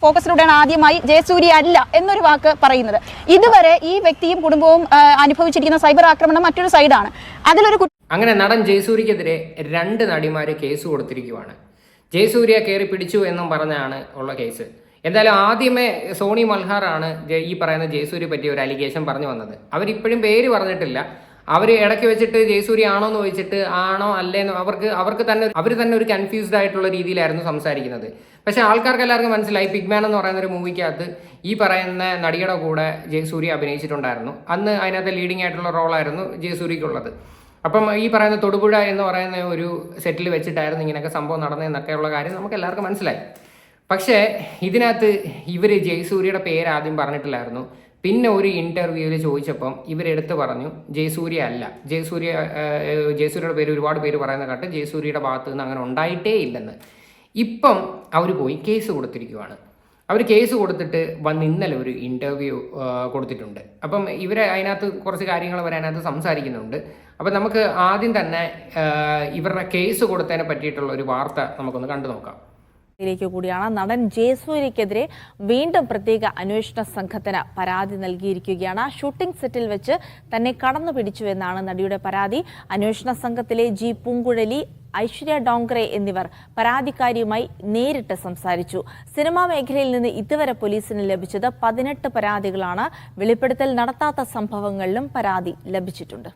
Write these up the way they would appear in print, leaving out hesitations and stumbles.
ഫോക്കസിലൂടെയാണ് ആദ്യമായി ജയസൂര്യ അല്ല എന്നൊരു വാക്ക് പറയുന്നത്. ഇതുവരെ ഈ വ്യക്തിയും കുടുംബവും അനുഭവിച്ചിരിക്കുന്ന സൈബർ ആക്രമണം മറ്റൊരു സൈഡാണ്. അതിലൊരു അങ്ങനെ നടൻ ജയസൂര്യക്കെതിരെ 2 നടിമാര് കേസ് കൊടുത്തിരിക്കുവാണ്. ജയസൂര്യ കയറി പിടിച്ചു എന്നും പറഞ്ഞാണ് ഉള്ള കേസ്. എന്തായാലും ആദ്യമേ സോണി മൽഹാറാണ് ഈ പറയുന്ന ജയസൂര്യ പറ്റിയ ഒരു അലിഗേഷൻ പറഞ്ഞു വന്നത്. അവരിപ്പോഴും പേര് പറഞ്ഞിട്ടില്ല. അവർ ഇടയ്ക്ക് വെച്ചിട്ട് ജയസൂര്യ ആണോ എന്ന് ചോദിച്ചിട്ട് ആണോ അല്ലേന്ന് അവർ തന്നെ ഒരു കൺഫ്യൂസ്ഡ് ആയിട്ടുള്ള രീതിയിലായിരുന്നു സംസാരിക്കുന്നത്. പക്ഷെ ആൾക്കാർക്ക് എല്ലാവർക്കും മനസ്സിലായി പിഗ്മാൻ എന്ന് പറയുന്ന ഒരു മൂവിക്കകത്ത് ഈ പറയുന്ന നടിയുടെ കൂടെ ജയസൂര്യ അഭിനയിച്ചിട്ടുണ്ടായിരുന്നു. അന്ന് അതിനകത്ത് ലീഡിംഗ് ആയിട്ടുള്ള റോളായിരുന്നു ജയസൂര്യക്കുള്ളത്. അപ്പം ഈ പറയുന്ന തൊടുപുഴ എന്ന് പറയുന്ന ഒരു സെറ്റിൽ വെച്ചിട്ടായിരുന്നു ഇങ്ങനെയൊക്കെ സംഭവം നടന്നതെന്നൊക്കെയുള്ള കാര്യം നമുക്ക് എല്ലാവർക്കും മനസ്സിലായി. പക്ഷേ ഇതിനകത്ത് ഇവർ ജയസൂര്യയുടെ പേര് ആദ്യം പറഞ്ഞിട്ടില്ലായിരുന്നു. പിന്നെ ഒരു ഇൻ്റർവ്യൂവിൽ ചോദിച്ചപ്പം ഇവരെടുത്ത് പറഞ്ഞു ജയസൂര്യ അല്ല, ജയസൂര്യയുടെ പേര് ഒരുപാട് പേര് പറയുന്ന കേട്ട് ജയസൂര്യയുടെ ഭാഗത്ത് നിന്ന് അങ്ങനെ ഉണ്ടായിട്ടേ ഇല്ലെന്ന്. ഇപ്പം അവർ പോയി കേസ് കൊടുത്തിരിക്കുവാണ്. അവർ കേസ് കൊടുത്തിട്ട് ഇന്നലെ ഒരു ഇൻ്റർവ്യൂ കൊടുത്തിട്ടുണ്ട്. അപ്പം ഇവരെ അതിനകത്ത് കുറച്ച് കാര്യങ്ങൾ അവർ അതിനകത്ത് സംസാരിക്കുന്നുണ്ട്. അപ്പം നമുക്ക് ആദ്യം തന്നെ ഇവരുടെ കേസ് കൊടുത്തതിനെ പറ്റിയിട്ടുള്ള ഒരു വാർത്ത നമുക്കൊന്ന് കണ്ടു നോക്കാം. കൂടിയാണ് നടൻ ജയസൂര്യക്കെതിരെ വീണ്ടും പ്രത്യേക അന്വേഷണ സംഘത്തിന് പരാതി നൽകിയിരിക്കുകയാണ്. ഷൂട്ടിംഗ് സെറ്റിൽ വെച്ച് തന്നെ കടന്നു പിടിച്ചു എന്നാണ് നടിയുടെ പരാതി. അന്വേഷണ സംഘത്തിലെ ജി പൂങ്കുഴലി, ഐശ്വര്യ ഡോങ്ക്രെ എന്നിവർ പരാതിക്കാരിയുമായി നേരിട്ട് സംസാരിച്ചു. സിനിമാ മേഖലയിൽ നിന്ന് ഇതുവരെ പോലീസിന് ലഭിച്ചത് 18 പരാതികളാണ്. വെളിപ്പെടുത്തൽ നടത്താത്ത സംഭവങ്ങളിലും പരാതി ലഭിച്ചിട്ടുണ്ട്.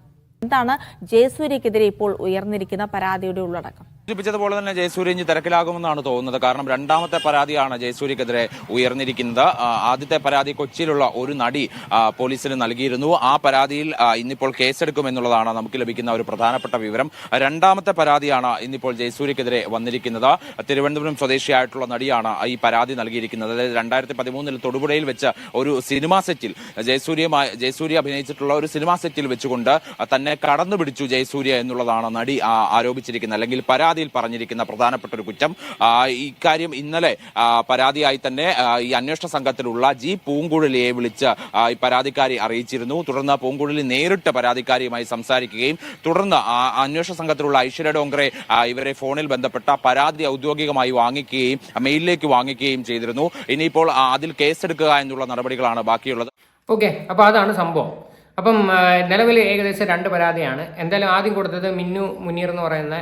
എന്താണ് ജയസൂര്യക്കെതിരെ ഇപ്പോൾ ഉയർന്നിരിക്കുന്ന പരാതിയുടെ ഉള്ളടക്കം? സൂചിപ്പിച്ചതുപോലെ തന്നെ ജയസൂര്യ ഇനി തിരക്കിലാകുമെന്നാണ് തോന്നുന്നത്. കാരണം 2ാമത്തെ പരാതിയാണ് ജയസൂര്യക്കെതിരെ ഉയർന്നിരിക്കുന്നത്. ആദ്യത്തെ പരാതി കൊച്ചിയിലുള്ള ഒരു നടി പോലീസിന് നൽകിയിരുന്നു. ആ പരാതിയിൽ ഇന്നിപ്പോൾ കേസെടുക്കുമെന്നുള്ളതാണ് നമുക്ക് ലഭിക്കുന്ന ഒരു പ്രധാനപ്പെട്ട വിവരം. 2ാമത്തെ പരാതിയാണ് ഇന്നിപ്പോൾ ജയസൂര്യക്കെതിരെ വന്നിരിക്കുന്നത്. തിരുവനന്തപുരം സ്വദേശിയായിട്ടുള്ള നടിയാണ് ഈ പരാതി നൽകിയിരിക്കുന്നത്. അതായത് 2013 തൊടുപുഴയിൽ വെച്ച് ഒരു സിനിമാ സെറ്റിൽ ജയസൂര്യ അഭിനയിച്ചിട്ടുള്ള ഒരു സിനിമാ സെറ്റിൽ വെച്ചുകൊണ്ട് തന്നെ കടന്നു പിടിച്ചു ജയസൂര്യ എന്നുള്ളതാണ് നടി ആരോപിച്ചിരിക്കുന്നത്, അല്ലെങ്കിൽ പരാതിയിൽ പറഞ്ഞിരിക്കുന്ന പ്രധാനപ്പെട്ട ഒരു കുറ്റം. ഇക്കാര്യം ഇന്നലെ പരാതിയായി തന്നെ ഈ അന്വേഷണ സംഘത്തിലുള്ള ജി പൂങ്കുഴലിയെ വിളിച്ച് ഈ പരാതിക്കാരി അറിയിച്ചിരുന്നു. തുടർന്ന് പൂങ്കുഴലി നേരിട്ട് പരാതിക്കാരിയുമായി സംസാരിക്കുകയും തുടർന്ന് അന്വേഷണ സംഘത്തിലുള്ള ഐശ്വര്യ ഡോങ്ക്രെ ഇവരെ ഫോണിൽ ബന്ധപ്പെട്ട പരാതി ഔദ്യോഗികമായി വാങ്ങിക്കുകയും മെയിലിലേക്ക് വാങ്ങിക്കുകയും ചെയ്തിരുന്നു. ഇനിയിപ്പോൾ അതിൽ കേസെടുക്കുക എന്നുള്ള നടപടികളാണ് ബാക്കിയുള്ളത്. ഓക്കെ, അപ്പോൾ അതാണ് സംഭവം. അപ്പം നിലവിൽ ഏകദേശം 2 പരാതിയാണ്. എന്തായാലും ആദ്യം കൊടുത്തത് മിന്നു മുനീർ എന്ന് പറയുന്ന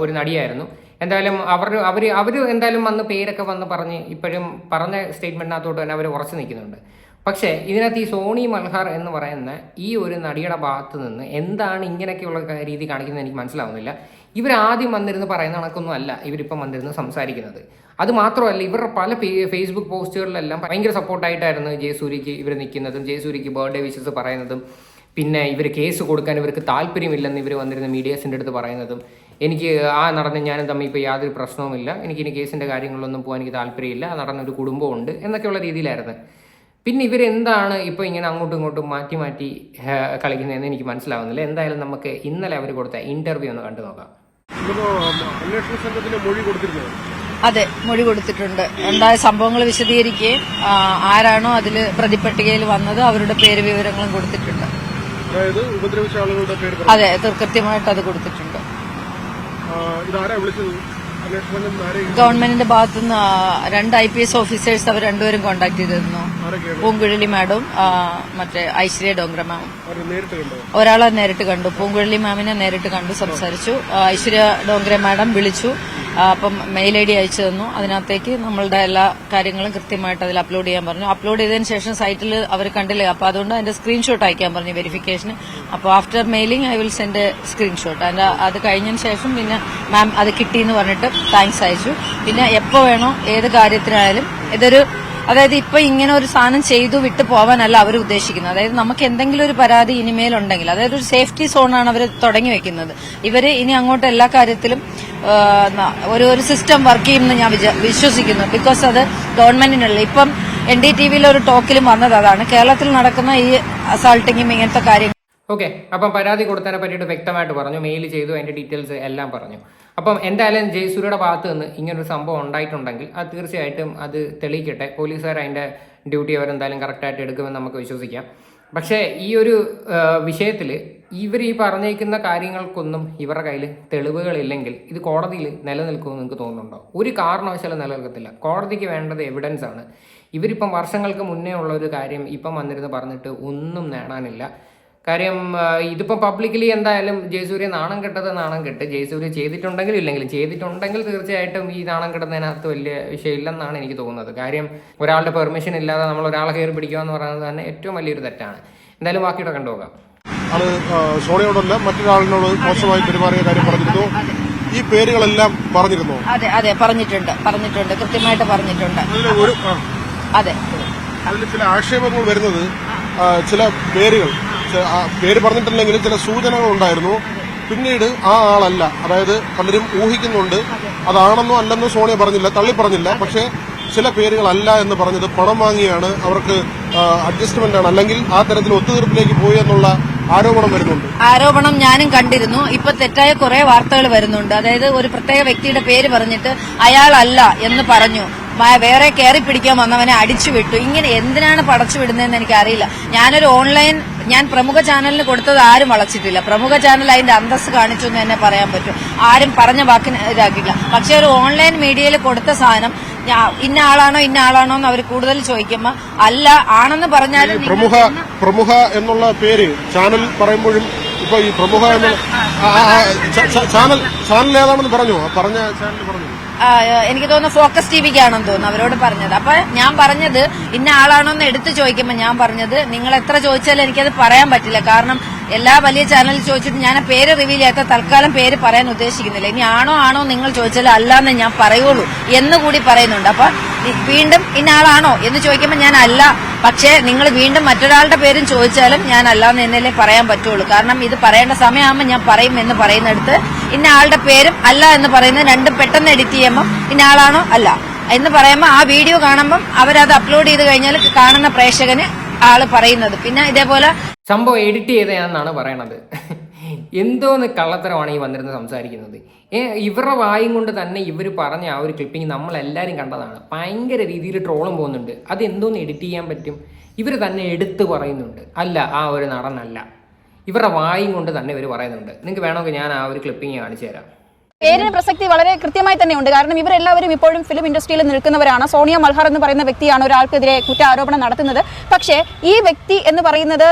ഒരു നടിയായിരുന്നു. എന്തായാലും അവർ എന്തായാലും വന്ന് പേരൊക്കെ വന്ന് പറഞ്ഞ് ഇപ്പോഴും പറഞ്ഞ സ്റ്റേറ്റ്മെൻറ്റിനകത്തോട്ട് തന്നെ അവർ ഉറച്ചു നിൽക്കുന്നുണ്ട്. പക്ഷേ ഇതിനകത്ത് ഈ സോണി മൽഹാർ എന്ന് പറയുന്ന ഈ ഒരു നടിയുടെ ഭാഗത്ത് നിന്ന് എന്താണ് ഇങ്ങനെയൊക്കെയുള്ള രീതി കാണിക്കുന്നത് എനിക്ക് മനസ്സിലാവുന്നില്ല. ഇവരാദ്യം വന്നിരുന്ന് പറയുന്ന കണക്കൊന്നും അല്ല ഇവരിപ്പം വന്നിരുന്ന് സംസാരിക്കുന്നത്. അത് മാത്രമല്ല, ഇവരുടെ പല ഫേസ്ബുക്ക് പോസ്റ്റുകളിലെല്ലാം ഭയങ്കര സപ്പോർട്ടായിട്ടായിരുന്നു ജയസൂര്യക്ക് ഇവർ നിൽക്കുന്നതും ജയസൂര്യക്ക് ബർത്ത്ഡേ വിഷസ് പറയുന്നതും പിന്നെ ഇവർ കേസ് കൊടുക്കാൻ ഇവർക്ക് താല്പര്യമില്ലെന്ന് ഇവർ വന്നിരുന്ന മീഡിയാസിൻ്റെ അടുത്ത് പറയുന്നതും എനിക്ക് ആ നടന്ന് ഞാനും തമ്മിൽ ഇപ്പോൾ യാതൊരു പ്രശ്നവുമില്ല, എനിക്കിനി കേസിൻ്റെ കാര്യങ്ങളിലൊന്നും പോകാൻ എനിക്ക് താല്പര്യമില്ല, ആ നടന്നൊരു കുടുംബമുണ്ട് എന്നൊക്കെയുള്ള രീതിയിലായിരുന്നു. പിന്നെ ഇവരെന്താണ് ഇപ്പോൾ ഇങ്ങനെ അങ്ങോട്ടും ഇങ്ങോട്ടും മാറ്റി കളിക്കുന്നതെന്ന് എനിക്ക് മനസ്സിലാവുന്നില്ല. എന്തായാലും നമുക്ക് ഇന്നലെ അവർ കൊടുത്ത ഇൻ്റർവ്യൂ ഒന്ന് കണ്ടു നോക്കാം. അതെ, മൊഴി കൊടുത്തിട്ടുണ്ട്. ഉണ്ടായ സംഭവങ്ങൾ വിശദീകരിക്കുകയും ആരാണോ അതിൽ പ്രതിപട്ടികയിൽ വന്നത് അവരുടെ പേര് വിവരങ്ങളും കൊടുത്തിട്ടുണ്ട്. അതെ, കൃത്യമായിട്ട് അത് കൊടുത്തിട്ടുണ്ട്. ഗവൺമെന്റിന്റെ ഭാഗത്തുനിന്ന് 2 IPS ഓഫീസേഴ്സ് അവർ 2പേരും കോൺടാക്ട് ചെയ്തിരുന്നു. പൂങ്കുഴലി മാഡവും മറ്റേ ഐശ്വര്യ ഡോങ്ക്ര മാമും. ഒരാളെ നേരിട്ട് കണ്ടു, പൂങ്കുഴലി മാമിനെ നേരിട്ട് കണ്ടു, സംസാരിച്ചു. ഐശ്വര്യ ഡോങ്ക്ര മാഡം വിളിച്ചു. അപ്പം മെയിൽ ID അയച്ചു തന്നു. അതിനകത്തേക്ക് നമ്മളുടെ എല്ലാ കാര്യങ്ങളും കൃത്യമായിട്ട് അതിൽ അപ്ലോഡ് ചെയ്യാൻ പറഞ്ഞു. അപ്ലോഡ് ചെയ്തതിന് ശേഷം സൈറ്റിൽ അവർ കണ്ടില്ല. അപ്പോൾ അതുകൊണ്ട് അതിന്റെ സ്ക്രീൻഷോട്ട് അയക്കാൻ പറഞ്ഞു വെരിഫിക്കേഷന്. അപ്പോൾ after mailing I will send screenshot. അത് കഴിഞ്ഞതിന് ശേഷം പിന്നെ മാം അത് കിട്ടിയെന്ന് പറഞ്ഞിട്ട് താങ്ക്സ് അയച്ചു. പിന്നെ എപ്പോൾ വേണോ ഏത് കാര്യത്തിനായാലും അതായത് ഇപ്പൊ ഇങ്ങനെ ഒരു സാധനം ചെയ്തു വിട്ടു പോവാനല്ല അവർ ഉദ്ദേശിക്കുന്നത്. അതായത് നമുക്ക് എന്തെങ്കിലും ഒരു പരാതി ഇനിമേലുണ്ടെങ്കിൽ, അതായത് ഒരു സേഫ്റ്റി സോണാണ് അവർ തുടങ്ങി വെക്കുന്നത്. ഇവര് ഇനി അങ്ങോട്ട് എല്ലാ കാര്യത്തിലും ഒരു സിസ്റ്റം വർക്ക് ചെയ്യുമെന്ന് ഞാൻ വിശ്വസിക്കുന്നു. ബിക്കോസ് അത് ഗവൺമെന്റിനുള്ള ഇപ്പം NDTVയിലെ ഒരു ടോക്കിലും വന്നത് അതാണ്. കേരളത്തിൽ നടക്കുന്ന ഈ അസാൾട്ടിങ്ങും ഇങ്ങനത്തെ കാര്യങ്ങൾ. ഓക്കെ, അപ്പം പരാതി കൊടുത്തതിനെ പറ്റിയിട്ട് വ്യക്തമായിട്ട് പറഞ്ഞു, മെയിൽ ചെയ്തു, അതിൻ്റെ ഡീറ്റെയിൽസ് എല്ലാം പറഞ്ഞു. അപ്പം എന്തായാലും ജയസൂര്യയുടെ ഭാഗത്ത് നിന്ന് ഇങ്ങനൊരു സംഭവം ഉണ്ടായിട്ടുണ്ടെങ്കിൽ അത് തീർച്ചയായിട്ടും അത് തെളിയിക്കട്ടെ. പോലീസുകാർ അതിൻ്റെ ഡ്യൂട്ടി അവരെന്തായാലും കറക്റ്റായിട്ട് എടുക്കുമെന്ന് നമുക്ക് വിശ്വസിക്കാം. പക്ഷേ ഈ ഒരു വിഷയത്തിൽ ഇവർ ഈ പറഞ്ഞേക്കുന്ന കാര്യങ്ങൾക്കൊന്നും ഇവരുടെ കയ്യിൽ തെളിവുകളില്ലെങ്കിൽ ഇത് കോടതിയിൽ നിലനിൽക്കുമെന്ന് നിങ്ങൾക്ക് തോന്നുന്നുണ്ടോ? ഒരു കാരണവശാലും നിലനിൽക്കത്തില്ല. കോടതിക്ക് വേണ്ടത് എവിഡൻസ് ആണ്. ഇവരിപ്പം വർഷങ്ങൾക്ക് മുന്നേ ഉള്ള ഒരു കാര്യം ഇപ്പം വന്നിരുന്ന് പറഞ്ഞിട്ട് ഒന്നും നേടാനില്ല. കാര്യം ഇതിപ്പം പബ്ലിക്കലി എന്തായാലും ജയസൂര്യ നാണം കെട്ട് ജയസൂര്യ ചെയ്തിട്ടുണ്ടെങ്കിലും ഇല്ലെങ്കിലും ചെയ്തിട്ടുണ്ടെങ്കിൽ തീർച്ചയായിട്ടും ഈ നാണം കെട്ടുന്നതിനകത്ത് വലിയ വിഷയമില്ലെന്നാണ് എനിക്ക് തോന്നുന്നത്. കാര്യം ഒരാളുടെ പെർമിഷൻ ഇല്ലാതെ നമ്മൾ ഒരാളെ കയറി പിടിക്കുക എന്ന് പറയുന്നത് തന്നെ ഏറ്റവും വലിയൊരു തെറ്റാണ്. എന്തായാലും ബാക്കിയുടെ കണ്ടുപോകാം. ആള് സോണിയോടല്ല മറ്റൊരാളിനോട് മോശമായി പെരുമാറിയ കാര്യം പറഞ്ഞിരുന്നു. ഈ പേരുകളെല്ലാം പറഞ്ഞിരുന്നു. അതെ അതെ പറഞ്ഞിട്ടുണ്ട് കൃത്യമായിട്ട് പറഞ്ഞിട്ടുണ്ട്. അതെ അതിൽ ചില ആക്ഷേപങ്ങൾ വരുന്നത് ചില പേര് പറഞ്ഞിട്ടില്ലെങ്കിൽ ചില സൂചനകൾ ഉണ്ടായിരുന്നു. പിന്നീട് ആ ആളല്ല, അതായത് പലരും ഊഹിക്കുന്നുണ്ട് അതാണെന്നോ അല്ലെന്നോ സോണിയ പറഞ്ഞില്ല, തള്ളി പറഞ്ഞില്ല. പക്ഷേ ചില പേരുകളല്ല എന്ന് പറഞ്ഞത് പണം വാങ്ങിയാണ്, അവർക്ക് അഡ്ജസ്റ്റ്മെന്റ് ആണ്, അല്ലെങ്കിൽ ആ തരത്തിൽ ഒത്തുതീർപ്പിലേക്ക് പോയി എന്നുള്ള ആരോപണം വരുന്നുണ്ട്. ആരോപണം ഞാനും കണ്ടിരുന്നു. ഇപ്പൊ തെറ്റായ കുറെ വാർത്തകൾ വരുന്നുണ്ട്. അതായത് ഒരു പ്രത്യേക വ്യക്തിയുടെ പേര് പറഞ്ഞിട്ട് അയാളല്ല എന്ന് പറഞ്ഞു, വേറെ കയറി പിടിക്കാൻ വന്നവനെ അടിച്ചുവിട്ടു. ഇങ്ങനെ എന്തിനാണ് പടച്ചു വിടുന്നതെന്ന് എനിക്കറിയില്ല. ഞാൻ പ്രമുഖ ചാനലിന് കൊടുത്തത് ആരും വളച്ചിട്ടില്ല. പ്രമുഖ ചാനൽ അതിന്റെ അന്തസ്സ് കാണിച്ചു എന്ന് തന്നെ പറയാൻ പറ്റും. ആരും പറഞ്ഞ വാക്കിന് ഇതാക്കില്ല. പക്ഷെ ഒരു ഓൺലൈൻ മീഡിയയിൽ കൊടുത്ത സാധനം ഇന്ന ആളാണോ എന്ന് അവർ കൂടുതൽ ചോദിക്കുമ്പോ അല്ല ആണെന്ന് പറഞ്ഞാലും പ്രമുഖ എന്നുള്ള പേര് ചാനൽ പറയുമ്പോഴും ഇപ്പൊ ഈ പ്രമുഖ എന്നുള്ള ചാനൽ ഏതാണെന്ന് പറഞ്ഞു ചാനൽ പറഞ്ഞു. എനിക്ക് തോന്നുന്നു ഫോക്കസ് ടിവിക്കാണെന്ന് തോന്നുന്നു അവരോട് പറഞ്ഞത്. അപ്പൊ ഞാൻ പറഞ്ഞത് ഇന്ന ആളാണോ എന്ന് എടുത്തു ചോദിക്കുമ്പോൾ ഞാൻ പറഞ്ഞത് നിങ്ങൾ എത്ര ചോദിച്ചാലും എനിക്കത് പറയാൻ പറ്റില്ല. കാരണം എല്ലാ വലിയ ചാനലിൽ ചോദിച്ചിട്ട് ഞാൻ പേര് റിവീൽ ചെയ്യാത്ത തൽക്കാലം പേര് പറയാൻ ഉദ്ദേശിക്കുന്നില്ല. ഇനി ആണോ നിങ്ങൾ ചോദിച്ചാൽ അല്ലാന്ന് ഞാൻ പറയുള്ളൂ എന്നുകൂടി പറയുന്നുണ്ട്. അപ്പൊ വീണ്ടും ഇന്ന ആളാണോ എന്ന് ചോദിക്കുമ്പോൾ ഞാൻ അല്ല, പക്ഷേ നിങ്ങൾ വീണ്ടും മറ്റൊരാളുടെ പേരും ചോദിച്ചാലും ഞാൻ അല്ലാന്ന് എന്നല്ലേ പറയാൻ പറ്റുള്ളൂ. കാരണം ഇത് പറയേണ്ട സമയമാകുമ്പോൾ ഞാൻ പറയും എന്ന് പറയുന്നിടത്ത് ഇന്ന ആളുടെ പേരും അല്ല എന്ന് പറയുന്നത് രണ്ടും പെട്ടെന്ന് എഡിറ്റ് ചെയ്യുമ്പോൾ ഇന്ന ആളാണോ അല്ല എന്ന് പറയുമ്പോൾ ആ വീഡിയോ കാണുമ്പം അവരത് അപ്ലോഡ് ചെയ്ത് കഴിഞ്ഞാൽ കാണുന്ന പ്രേക്ഷകന് ആള് പറയുന്നത്. പിന്നെ ഇതേപോലെ സംഭവം എഡിറ്റ് ചെയ്തതാണെന്നാണ് പറയണത്. എന്തോന്ന് കള്ളത്തരമാണ് ഈ വന്നിരുന്ന് സംസാരിക്കുന്നത്. ഇവരുടെ വായും കൊണ്ട് തന്നെ ഇവർ പറഞ്ഞ ആ ഒരു ക്ലിപ്പിംഗ് നമ്മളെല്ലാവരും കണ്ടതാണ്. ഭയങ്കര രീതിയിൽ ട്രോളും പോകുന്നുണ്ട്. അതെന്തോന്ന് എഡിറ്റ് ചെയ്യാൻ പറ്റും? ഇവർ തന്നെ എടുത്ത് പറയുന്നുണ്ട് അല്ല ആ ഒരു നടനല്ല. ഇവരുടെ വായും കൊണ്ട് തന്നെ ഇവർ പറയുന്നുണ്ട്. നിങ്ങൾക്ക് വേണമെങ്കിൽ ഞാൻ ആ ഒരു ക്ലിപ്പിംഗ് കാണിച്ചു തരാം. പേരിന് പ്രസക്തി വളരെ കൃത്യമായി തന്നെയുണ്ട്. കാരണം ഇവരെല്ലാവരും ഇപ്പോഴും ഫിലിം ഇൻഡസ്ട്രിയിൽ നിൽക്കുന്നവരാണ്. സോണിയ മൽഹാർ എന്ന് പറയുന്ന വ്യക്തിയാണ് ഒരാൾക്കെതിരെ കുറ്റാരോപണം നടത്തുന്നത്. പക്ഷേ ഈ വ്യക്തി എന്ന് പറയുന്നത്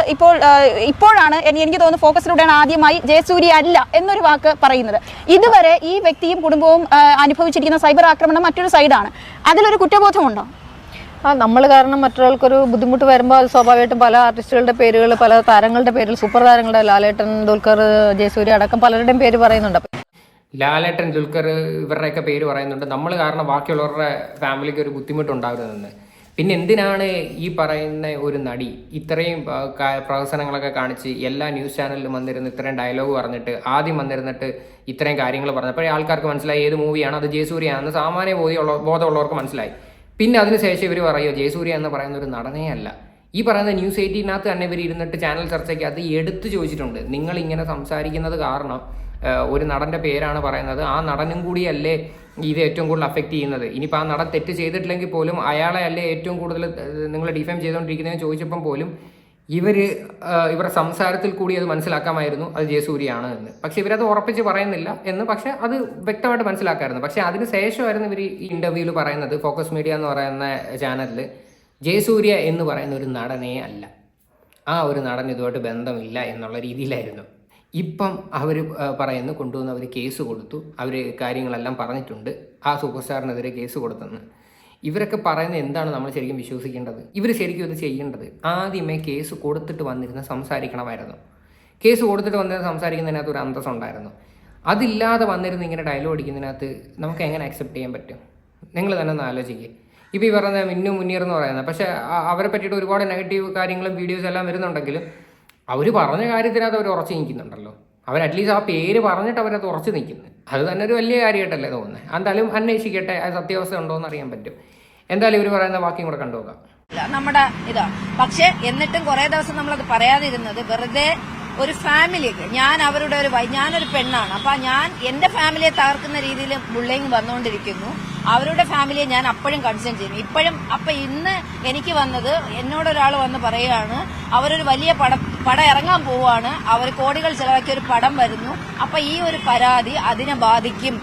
ഇപ്പോഴാണ് എനിക്ക് തോന്നുന്നു ഫോക്കസിലൂടെയാണ് ആദ്യമായി ജയസൂര്യ അല്ല എന്നൊരു വാക്ക് പറയുന്നത്. ഇതുവരെ ഈ വ്യക്തിയും കുടുംബവും അനുഭവിച്ചിരിക്കുന്ന സൈബർ ആക്രമണം മറ്റൊരു സൈഡാണ്. അതിലൊരു കുറ്റബോധമുണ്ടോ? നമ്മൾ കാരണം മറ്റൊരാൾക്കൊരു ബുദ്ധിമുട്ട് വരുമ്പോൾ അത് സ്വാഭാവികമായിട്ടും പല ആർട്ടിസ്റ്റുകളുടെ പേരുകൾ, പല താരങ്ങളുടെ പേരുകൾ, സൂപ്പർ താരങ്ങളുടെ ലാലേട്ടൻ, ദുൽഖർ, ജയസൂര്യ അടക്കം പലരുടെയും പേര് പറയുന്നുണ്ട്. ലാലേട്ടൻ, ദുൽഖർ ഇവരുടെയൊക്കെ പേര് പറയുന്നുണ്ട്. നമ്മൾ കാരണം ബാക്കിയുള്ളവരുടെ ഫാമിലിക്ക് ഒരു ബുദ്ധിമുട്ടുണ്ടാകുന്നതെന്ന്. പിന്നെ എന്തിനാണ് ഈ പറയുന്ന ഒരു നടി ഇത്രയും പ്രഹസനങ്ങളൊക്കെ കാണിച്ച് എല്ലാ ന്യൂസ് ചാനലിലും വന്നിരുന്ന് ഇത്രയും ഡയലോഗ് പറഞ്ഞിട്ട് ആദ്യം വന്നിരുന്നിട്ട് ഇത്രയും കാര്യങ്ങൾ പറഞ്ഞപ്പോഴേ ആൾക്കാർക്ക് മനസ്സിലായി ഏത് മൂവിയാണ് അത് ജയസൂര്യയാണെന്ന് സാമാന്യ ബോധമുള്ളവർക്ക് മനസ്സിലായി. പിന്നെ അതിനുശേഷം ഇവർ പറയുമോ ജയസൂര്യ എന്ന് പറയുന്ന ഒരു നടനേ അല്ല. ഈ പറയുന്ന ന്യൂസ് 18-നകത്ത് തന്നെ ഇവർ ഇരുന്നിട്ട് ചാനൽ ചർച്ചയ്ക്ക് അത് എടുത്തു ചോദിച്ചിട്ടുണ്ട്. നിങ്ങൾ ഇങ്ങനെ സംസാരിക്കുന്നത് കാരണം ഒരു നടൻ്റെ പേരാണ് പറയുന്നത്, ആ നടനും കൂടിയല്ലേ ഇത് ഏറ്റവും കൂടുതൽ അഫക്റ്റ് ചെയ്യുന്നത്. ഇനിയിപ്പോൾ ആ നടൻ തെറ്റ് ചെയ്തിട്ടില്ലെങ്കിൽ പോലും അയാളെ അല്ലേ ഏറ്റവും കൂടുതൽ നിങ്ങൾ ഡിഫൈം ചെയ്തുകൊണ്ടിരിക്കുന്നതെന്ന് ചോദിച്ചപ്പം പോലും ഇവരുടെ സംസാരത്തിൽ കൂടി അത് മനസ്സിലാക്കാമായിരുന്നു അത് ജയസൂര്യയാണ് എന്ന്. പക്ഷെ ഇവരത് ഉറപ്പിച്ച് പറയുന്നില്ല എന്ന്, പക്ഷെ അത് വ്യക്തമായിട്ട് മനസ്സിലാക്കാമായിരുന്നു. പക്ഷെ അതിന് ശേഷമായിരുന്നു ഇവർ ഈ ഇൻ്റർവ്യൂവിൽ പറയുന്നത്, ഫോക്കസ് മീഡിയ എന്ന് പറയുന്ന ചാനലിൽ ജയസൂര്യ എന്ന് പറയുന്ന ഒരു നടനേ അല്ല, ആ ഒരു നടൻ ഇതുമായിട്ട് ബന്ധമില്ല എന്നുള്ള രീതിയിലായിരുന്നു. ഇപ്പം അവർ പറയുന്നു കൊണ്ടുവന്ന് അവർ കേസ് കൊടുത്തു, അവർ കാര്യങ്ങളെല്ലാം പറഞ്ഞിട്ടുണ്ട്, ആ സൂപ്പർ സ്റ്റാറിനെതിരെ കേസ് കൊടുത്തെന്ന്. ഇവരൊക്കെ പറയുന്നത് എന്താണ് നമ്മൾ ശരിക്കും വിശ്വസിക്കേണ്ടത്? ഇവർ ശരിക്കും ഇത് ചെയ്യേണ്ടത് ആദ്യമേ കേസ് കൊടുത്തിട്ട് വന്നിരുന്ന് സംസാരിക്കണമായിരുന്നു. കേസ് കൊടുത്തിട്ട് വന്നിരുന്ന് സംസാരിക്കുന്നതിനകത്ത് ഒരു അന്തസ്സം ഉണ്ടായിരുന്നു. അതില്ലാതെ വന്നിരുന്ന് ഇങ്ങനെ ഡയലോഗ് അടിക്കുന്നതിനകത്ത് നമുക്ക് എങ്ങനെ അക്സെപ്റ്റ് ചെയ്യാൻ പറ്റും? നിങ്ങൾ തന്നെ ഒന്ന് ആലോചിക്കുക. ഇപ്പോൾ ഈ പറയുന്ന മിന്നു മുനീർ എന്ന് പറയുന്നത്, പക്ഷേ അവരെ പറ്റിയിട്ട് ഒരുപാട് നെഗറ്റീവ് കാര്യങ്ങളും വീഡിയോസ് എല്ലാം വരുന്നുണ്ടെങ്കിലും അവർ പറഞ്ഞ കാര്യത്തിനകത്ത് അവർ ഉറച്ചു നിൽക്കുന്നുണ്ടല്ലോ. അവർ അറ്റ്ലീസ്റ്റ് ആ പേര് പറഞ്ഞിട്ട് അവരത് ഉറച്ചു നിൽക്കുന്നു. അത് തന്നെ ഒരു വലിയ കാര്യമായിട്ടല്ലേ തോന്നുന്നത്. എന്തായാലും അന്വേഷിക്കട്ടെ, അത് സത്യാവസ്ഥ ഉണ്ടോ എന്ന് അറിയാൻ പറ്റും. എന്തായാലും ഇവർ പറയുന്ന വാക്യം കൂടെ കണ്ടുപോകാം. നമ്മുടെ ഇതാ. പക്ഷെ എന്നിട്ടും കുറെ ദിവസം നമ്മളത് പറയാതിരുന്നത് വെറുതെ ഒരു ഫാമിലിക്ക് ഞാൻ അവരുടെ ഞാനൊരു പെണ്ണാണ്. അപ്പൊ ഞാൻ എന്റെ ഫാമിലിയെ തകർക്കുന്ന രീതിയിൽ ബുള്ളിങ് വന്നുകൊണ്ടിരിക്കുന്നു. അവരുടെ ഫാമിലിയെ ഞാൻ അപ്പോഴും കൺസേൺ ചെയ്യുന്നു. ഇപ്പോഴും അപ്പൊ ഇന്ന് എനിക്ക് വന്നത് എന്നോടൊരാൾ വന്ന് പറയുകയാണ്, അവരൊരു വലിയ പടം ഇറങ്ങാൻ പോവുകയാണ്, അവർ കോടികൾ ചെലവാക്കിയ ഒരു പടം വരുന്നു, അപ്പൊ ഈ ഒരു പരാതി അതിനെ ബാധിക്കും,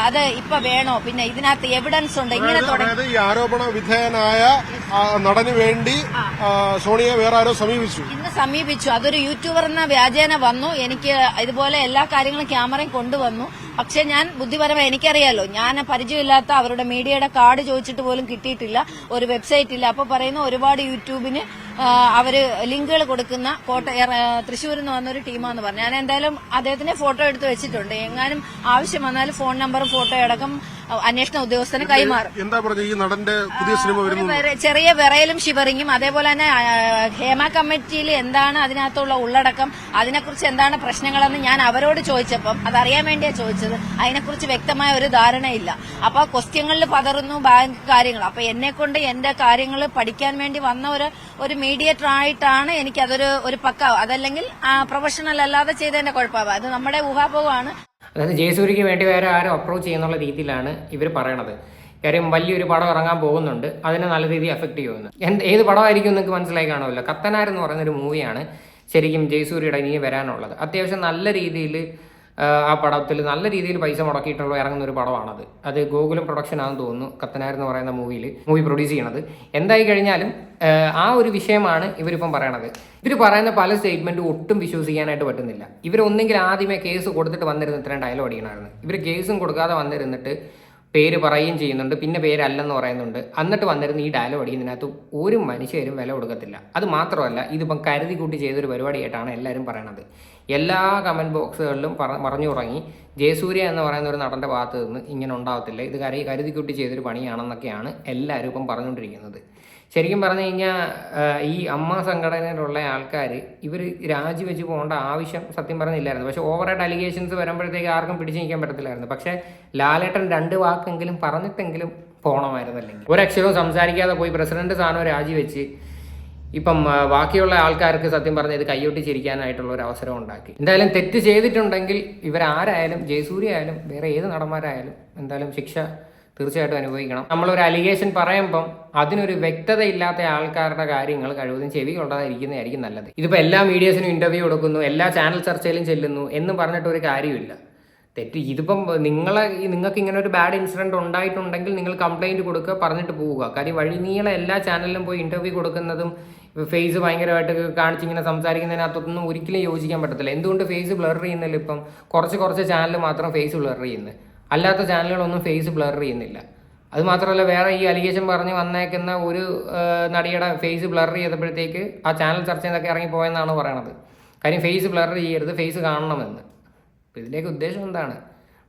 അത് ഇപ്പൊ വേണോ, പിന്നെ ഇതിനകത്ത് എവിഡൻസ് ഉണ്ട്, ഇങ്ങനെ തുടങ്ങി. ഈ ആരോപണ വിധേയനായ നടന് വേണ്ടി സോണിയെ വേറെ ആരോ സമീപിച്ചു, ഇന്ന് സമീപിച്ചു. അതൊരു യൂട്യൂബർ എന്ന വ്യാജേന വന്നു. എനിക്ക് ഇതുപോലെ എല്ലാ കാര്യങ്ങളും ക്യാമറയും കൊണ്ടുവന്നു. പക്ഷെ ഞാൻ ബുദ്ധിപരമായി എനിക്കറിയാലോ, ഞാൻ പരിചയമില്ലാത്ത അവരുടെ മീഡിയയുടെ കാർഡ് ചോദിച്ചിട്ട് പോലും കിട്ടിയിട്ടില്ല, ഒരു വെബ്സൈറ്റ് ഇല്ല. അപ്പൊ പറയുന്നു ഒരുപാട് യൂട്യൂബിന് അവര് ലിങ്കുകൾ കൊടുക്കുന്ന തൃശ്ശൂരിൽ നിന്ന് വന്നൊരു ടീമാന്ന് പറഞ്ഞു. ഞാൻ എന്തായാലും അദ്ദേഹത്തിന്റെ ഫോട്ടോ എടുത്ത് വെച്ചിട്ടുണ്ട്. എങ്ങാനും ആവശ്യം വന്നാൽ ഫോൺ നമ്പറും ഫോട്ടോ അടക്കം അന്വേഷണ ഉദ്യോഗസ്ഥന് കൈമാറും. എന്താ പറഞ്ഞ ഈ നടന്റെ പുതിയ സിനിമ വരുന്നു, ചെറിയ വിറയലും ഷിവറിങ്ങും, അതേപോലെ തന്നെ ഹേമ കമ്മിറ്റിയിൽ എന്താണ് അതിനകത്തുള്ള ഉള്ളടക്കം, അതിനെക്കുറിച്ച് എന്താണ് പ്രശ്നങ്ങളെന്ന് ഞാൻ അവരോട് ചോദിച്ചപ്പം അതറിയാൻ വേണ്ടിയാ ചോദിച്ചത്. അതിനെക്കുറിച്ച് വ്യക്തമായ ഒരു ധാരണയില്ല. അപ്പൊ ക്വസ്റ്റ്യങ്ങളിൽ പതറുന്നു ബാങ്ക് കാര്യങ്ങൾ. അപ്പൊ എന്നെ കൊണ്ട് എന്റെ കാര്യങ്ങൾ പഠിക്കാൻ വേണ്ടി വന്ന ഒരു മീഡിയേറ്റർ ആയിട്ടാണ് എനിക്കതൊരു പക്ക, അതല്ലെങ്കിൽ പ്രൊഫഷണൽ അല്ലാതെ ചെയ്തതിന്റെ കുഴപ്പമാവാം. അത് നമ്മുടെ ഊഹാപോഹമാണ്. അതായത് ജയസൂര്യക്ക് വേണ്ടി വേറെ ആരും അപ്രോച്ച് ചെയ്യുന്നുള്ള രീതിയിലാണ് ഇവർ പറയണത്. കാര്യം വലിയൊരു പടം ഇറങ്ങാൻ പോകുന്നുണ്ട്, അതിനെ നല്ല രീതിയിൽ എഫക്ട് ചെയ്യുമെന്ന്. ഏത് പടമായിരിക്കും നിങ്ങൾക്ക് മനസ്സിലായി കാണുമല്ലോ. കത്തനാർ എന്ന് പറയുന്നൊരു മൂവിയാണ് ശരിക്കും ജയസൂര്യയുടെ ഇനി വരാനുള്ളത്. അത്യാവശ്യം നല്ല രീതിയിൽ ആ പടത്തിൽ നല്ല രീതിയിൽ പൈസ മുടക്കിയിട്ടുള്ള ഇറങ്ങുന്ന ഒരു പടമാണത്. അത് ഗോകുലം പ്രൊഡക്ഷൻ ആണെന്ന് തോന്നുന്നു കത്തനാർ എന്ന് പറയുന്ന മൂവി പ്രൊഡ്യൂസ് ചെയ്യണത്. എന്തായി കഴിഞ്ഞാലും ആ ഒരു വിഷയമാണ് ഇവരിപ്പം പറയണത്. ഇവർ പറയുന്ന പല സ്റ്റേറ്റ്മെൻറ്റും ഒട്ടും വിശ്വസിക്കാനായിട്ട് പറ്റുന്നില്ല. ഇവരൊന്നെങ്കിൽ ആദ്യമേ കേസ് കൊടുത്തിട്ട് വന്നിരുന്ന ഇത്രയും ഡയലോഗ് അടിക്കണമായിരുന്നു. ഇവർ കേസും കൊടുക്കാതെ വന്നിരുന്നിട്ട് പേര് പറയുകയും ചെയ്യുന്നുണ്ട്, പിന്നെ പേരല്ലെന്ന് പറയുന്നുണ്ട്. എന്നിട്ട് വന്നിരുന്ന ഈ ഡയലോഗ് അടിക്കുന്നതിനകത്ത് ഒരു മനുഷ്യരും വില കൊടുക്കത്തില്ല. അത് മാത്രമല്ല, ഇതിപ്പം കരുതി കൂട്ടി ചെയ്തൊരു പരിപാടിയായിട്ടാണ് എല്ലാവരും പറയണത്. എല്ലാ കമൻറ്റ് ബോക്സുകളിലും പറഞ്ഞു തുടങ്ങി ജയസൂര്യ എന്ന് പറയുന്ന ഒരു നടൻ്റെ ഭാഗത്ത് നിന്ന് ഇങ്ങനെ ഉണ്ടാവത്തില്ല, ഇത് കരുതി കൂട്ടി ചെയ്തൊരു പണിയാണെന്നൊക്കെയാണ് എല്ലാവരും ഇപ്പം പറഞ്ഞുകൊണ്ടിരിക്കുന്നത്. ശരിക്കും പറഞ്ഞു കഴിഞ്ഞാൽ ഈ അമ്മ സംഘടനയിലുള്ള ആൾക്കാർ ഇവർ രാജിവെച്ച് പോകേണ്ട ആവശ്യം സത്യം പറഞ്ഞില്ലായിരുന്നു. പക്ഷേ ഓവറായിട്ട് അലിഗേഷൻസ് വരുമ്പോഴത്തേക്ക് ആർക്കും പിടിച്ചു നിൽക്കാൻ പറ്റത്തില്ലായിരുന്നു. പക്ഷേ ലാലേട്ടൻ 2 വാക്കെങ്കിലും പറഞ്ഞിട്ടെങ്കിലും പോകണമായിരുന്നു. അല്ലെങ്കിൽ ഒരക്ഷരവും സംസാരിക്കാതെ പോയി പ്രസിഡന്റ് സ്ഥാനം രാജിവെച്ച് ഇപ്പം ബാക്കിയുള്ള ആൾക്കാർക്ക് സത്യം പറഞ്ഞ് ഇത് കയ്യൊട്ടി ചിരിക്കാനായിട്ടുള്ള ഒരു അവസരം ഉണ്ടാക്കി. എന്തായാലും തെറ്റ് ചെയ്തിട്ടുണ്ടെങ്കിൽ ഇവരാരായാലും, ജയസൂര്യ ആയാലും വേറെ ഏത് നടന്മാരായാലും എന്തായാലും ശിക്ഷ തീർച്ചയായിട്ടും അനുഭവിക്കണം. നമ്മളൊരു അലിഗേഷൻ പറയുമ്പം അതിനൊരു വ്യക്തതയില്ലാത്ത ആൾക്കാരുടെ കാര്യങ്ങൾ കഴിവതും ചെവി കൊള്ളാതിരിക്കുന്നതായിരിക്കും നല്ലത്. ഇതിപ്പോൾ എല്ലാ മീഡിയസിനും ഇന്റർവ്യൂ കൊടുക്കുന്നു, എല്ലാ ചാനൽ ചർച്ചയിലും ചെല്ലുന്നു എന്ന് പറഞ്ഞിട്ടൊരു കാര്യമില്ല. തെറ്റ് ഇതിപ്പം നിങ്ങൾക്ക് ഇങ്ങനെ ഒരു ബാഡ് ഇൻസിഡന്റ് ഉണ്ടായിട്ടുണ്ടെങ്കിൽ നിങ്ങൾ കംപ്ലൈന്റ് കൊടുക്കുക, പറഞ്ഞിട്ട് പോവുക. കാര്യം വഴിനീളെ എല്ലാ ചാനലിലും പോയി ഇന്റർവ്യൂ കൊടുക്കുന്നതും ഫേസ് ഭയങ്കരമായിട്ട് കാണിച്ചിങ്ങനെ സംസാരിക്കുന്നതിനകത്തൊന്നും ഒരിക്കലും യോജിക്കാൻ പറ്റത്തില്ല. എന്തുകൊണ്ട് ഫേസ് ബ്ലർ ചെയ്യുന്നില്ല? ഇപ്പം കുറച്ച് ചാനൽ മാത്രം ഫേസ് ബ്ലർ ചെയ്യുന്നത്, അല്ലാത്ത ചാനലുകളൊന്നും ഫേസ് ബ്ലർ ചെയ്യുന്നില്ല. അത് മാത്രമല്ല, വേറെ ഈ അലിഗേഷൻ പറഞ്ഞ് വന്നേക്കുന്ന ഒരു നടിയുടെ ഫേസ് ബ്ലർ ചെയ്തപ്പോഴത്തേക്ക് ആ ചാനൽ ചർച്ച ചെയ്തൊക്കെ ഇറങ്ങിപ്പോയെന്നാണ് പറയണത്. കാര്യം ഫേസ് ബ്ലർ ചെയ്യരുത്, ഫേസ് കാണണമെന്ന്. അപ്പോൾ ഇതിലേക്ക് ഉദ്ദേശം എന്താണ്?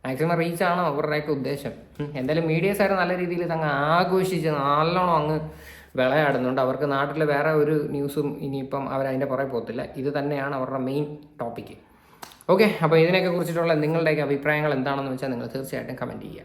മാക്സിമം റീച്ചാണോ അവരുടെയൊക്കെ ഉദ്ദേശം? എന്തായാലും മീഡിയസായിട്ട് നല്ല രീതിയിൽ അങ്ങ് ആഘോഷിച്ച് നല്ലോണം അങ്ങ് വിളയാടുന്നുണ്ട്. അവർക്ക് നാട്ടിൽ വേറെ ഒരു ന്യൂസും ഇനിയിപ്പം അവരതിൻ്റെ പുറകെ പോകത്തില്ല. ഇത് തന്നെയാണ് അവരുടെ മെയിൻ ടോപ്പിക്ക്. ഓക്കെ, അപ്പോൾ ഇതിനെയൊക്കെ കുറിച്ചിട്ടുള്ള നിങ്ങളുടെയൊക്കെ അഭിപ്രായങ്ങൾ എന്താണെന്ന് വെച്ചാൽ നിങ്ങൾ തീർച്ചയായിട്ടും കമൻറ്റ് ചെയ്യുക.